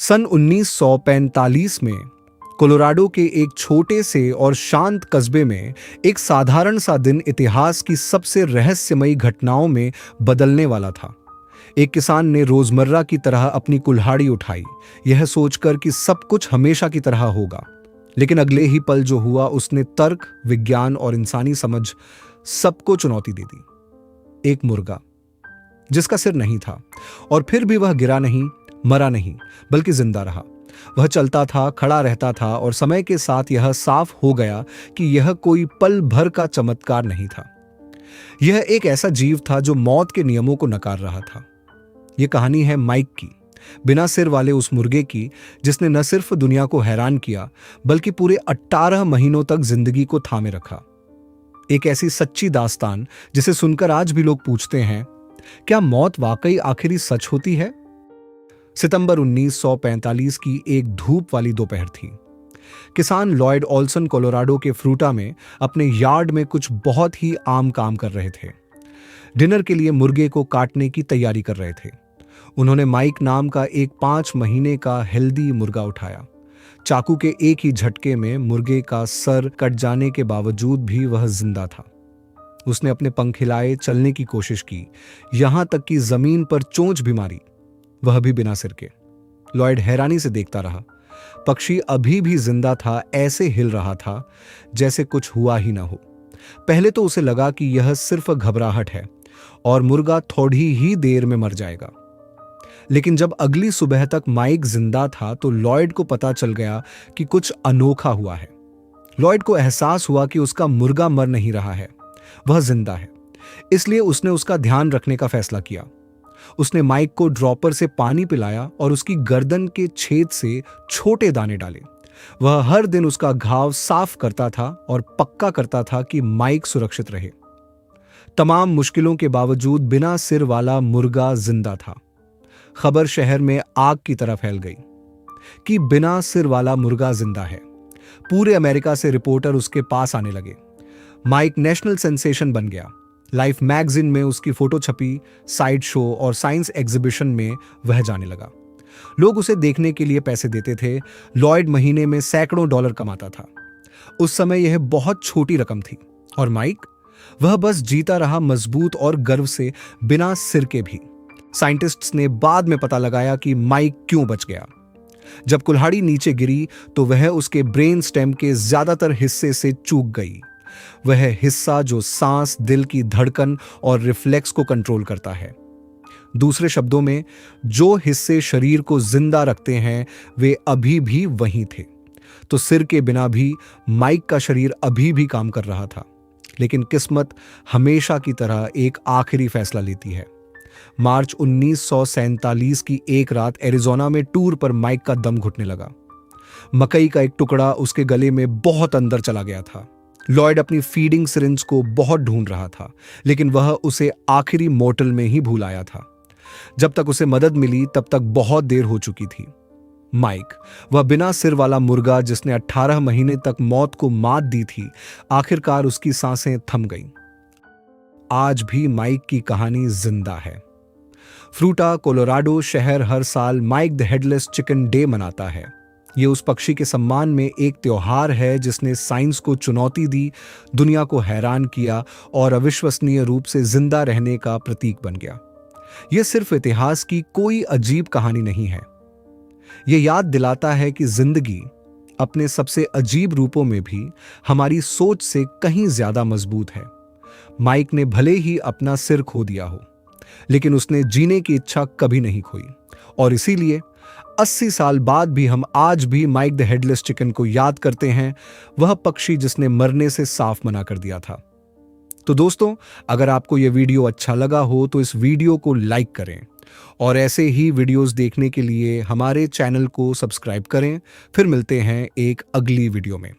सन 1945 में कोलोराडो के एक छोटे से और शांत कस्बे में एक साधारण सा दिन इतिहास की सबसे रहस्यमयी घटनाओं में बदलने वाला था। एक किसान ने रोजमर्रा की तरह अपनी कुल्हाड़ी उठाई, यह सोचकर कि सब कुछ हमेशा की तरह होगा। लेकिन अगले ही पल जो हुआ उसने तर्क, विज्ञान और इंसानी समझ सबको चुनौती दे दी। एक मुर्गा जिसका सिर नहीं था, और फिर भी वह गिरा नहीं, मरा नहीं, बल्कि जिंदा रहा। वह चलता था, खड़ा रहता था, और समय के साथ यह साफ हो गया कि यह कोई पल भर का चमत्कार नहीं था। यह एक ऐसा जीव था जो मौत के नियमों को नकार रहा था। यह कहानी है माइक की, बिना सिर वाले उस मुर्गे की जिसने न सिर्फ दुनिया को हैरान किया बल्कि पूरे 18 महीनों तक जिंदगी को थामे रखा। एक ऐसी सच्ची दास्तान जिसे सुनकर आज भी लोग पूछते हैं, क्या मौत वाकई आखिरी सच होती है? सितंबर 1945 की एक धूप वाली दोपहर थी। किसान लॉयड ओल्सन कोलोराडो के फ्रूटा में अपने यार्ड में कुछ बहुत ही आम काम कर रहे थे। डिनर के लिए मुर्गे को काटने की तैयारी कर रहे थे। उन्होंने माइक नाम का एक 5 महीने का हेल्दी मुर्गा उठाया। चाकू के एक ही झटके में मुर्गे का सर कट जाने के बावजूद भी वह जिंदा था। उसने अपने पंख हिलाए, चलने की कोशिश की, यहां तक कि जमीन पर चोंच भी मारी, वह भी बिना सिर के। लॉयड हैरानी से देखता रहा। पक्षी अभी भी जिंदा था, ऐसे हिल रहा था जैसे कुछ हुआ ही ना हो। पहले तो उसे लगा कि यह सिर्फ घबराहट है और मुर्गा थोड़ी ही देर में मर जाएगा। लेकिन जब अगली सुबह तक माइक जिंदा था तो लॉयड को पता चल गया कि कुछ अनोखा हुआ है। लॉयड को एहसास हुआ कि उसका मुर्गा मर नहीं रहा है, वह जिंदा है। इसलिए उसने उसका ध्यान रखने का फैसला किया। उसने माइक को ड्रॉपर से पानी पिलाया और उसकी गर्दन के छेद से छोटे दाने डाले। वह हर दिन उसका घाव साफ करता था और पक्का करता था कि माइक सुरक्षित रहे। तमाम मुश्किलों के बावजूद बिना सिर वाला मुर्गा जिंदा था। खबर शहर में आग की तरह फैल गई कि बिना सिर वाला मुर्गा जिंदा है। पूरे अमेरिका से रिपोर्टर उसके पास आने लगे। माइक नेशनल सेंसेशन बन गया। लाइफ मैगजीन में उसकी फोटो छपी, साइड शो और साइंस एग्जीबिशन में वह जाने लगा। लोग उसे देखने के लिए पैसे देते थे। लॉयड महीने में सैकड़ों डॉलर कमाता था। उस समय यह बहुत छोटी रकम थी। और माइक, वह बस जीता रहा, मजबूत और गर्व से, बिना सिर के भी। साइंटिस्ट्स ने बाद में पता लगाया कि माइक क्यों बच गया। जब कुल्हाड़ी नीचे गिरी तो वह उसके ब्रेन स्टेम के ज्यादातर हिस्से से चूक गई। वह हिस्सा जो सांस, दिल की धड़कन और रिफ्लेक्स को कंट्रोल करता है। दूसरे शब्दों में, जो हिस्से शरीर को जिंदा रखते हैं वे अभी भी वहीं थे। तो सिर के बिना भी माइक का शरीर अभी भी काम कर रहा था। लेकिन किस्मत हमेशा की तरह एक आखिरी फैसला लेती है। मार्च 1947 की एक रात एरिज़ोना में टूर पर माइक का दम घुटने लगा। मकई का एक टुकड़ा उसके गले में बहुत अंदर चला गया था। लॉयड अपनी फीडिंग सिरिंज को बहुत ढूंढ रहा था, लेकिन वह उसे आखिरी मोटल में ही भूल आया था। जब तक उसे मदद मिली तब तक बहुत देर हो चुकी थी। माइक, वह बिना सिर वाला मुर्गा जिसने 18 महीने तक मौत को मात दी थी, आखिरकार उसकी सांसें थम गईं। आज भी माइक की कहानी जिंदा है। फ्रूटा, कोलोराडो शहर हर साल Mike the headless chicken day मनाता है। यह उस पक्षी के सम्मान में एक त्योहार है जिसने साइंस को चुनौती दी, दुनिया को हैरान किया और अविश्वसनीय रूप से जिंदा रहने का प्रतीक बन गया। यह सिर्फ इतिहास की कोई अजीब कहानी नहीं है। यह याद दिलाता है कि जिंदगी अपने सबसे अजीब रूपों में भी हमारी सोच से कहीं ज्यादा मजबूत है। माइक ने भले ही अपना सिर खो दिया हो, लेकिन उसने जीने की इच्छा कभी नहीं खोई। और इसीलिए 80 साल बाद भी हम आज भी माइक द हेडलेस चिकन को याद करते हैं, वह पक्षी जिसने मरने से साफ मना कर दिया था। तो दोस्तों, अगर आपको यह वीडियो अच्छा लगा हो तो इस वीडियो को लाइक करें और ऐसे ही वीडियोस देखने के लिए हमारे चैनल को सब्सक्राइब करें। फिर मिलते हैं एक अगली वीडियो में।